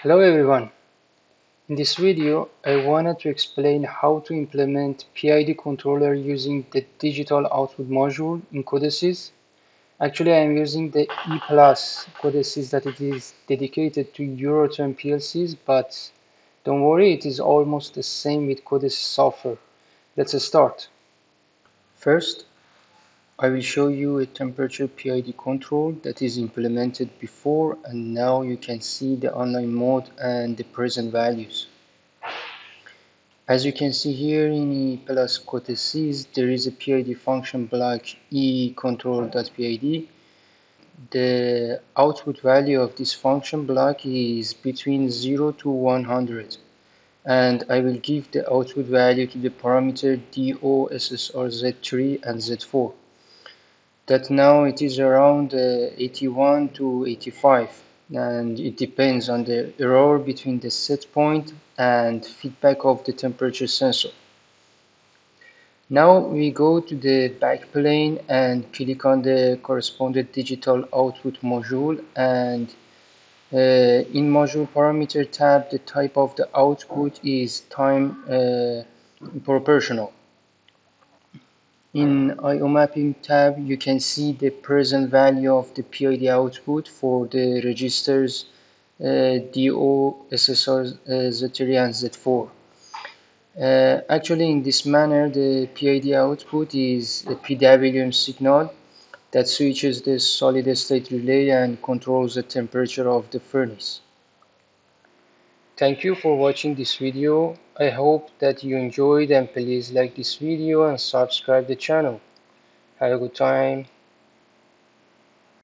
Hello everyone. In this video, I wanted to explain how to implement PID controller using the digital output module in Codesys. Actually, I am using the E+ Codesys that it is dedicated to Euroterm PLCs, but don't worry, it is almost the same with Codesys software. Let's start. First, I will show you a temperature PID control that is implemented before, and now you can see the online mode and the present values. As you can see here in E+ Codesys, there is a PID function block e_control.pid. The output value of this function block is between 0 to 100, and I will give the output value to the parameter DO, SSR, Z3 and Z4. That now it is around 81 to 85, and it depends on the error between the set point and feedback of the temperature sensor. Now we go to the back plane and click on the corresponding digital output module, and in module parameter tab, the type of the output is time proportional. In I/O mapping tab, you can see the present value of the PID output for the registers DO, SSR, Z3 and Z4. Actually, in this manner, the PID output is a PWM signal that switches the solid state relay and controls the temperature of the furnace. Thank you for watching this video. I hope that you enjoyed, and please like this video and subscribe the channel. Have a good time.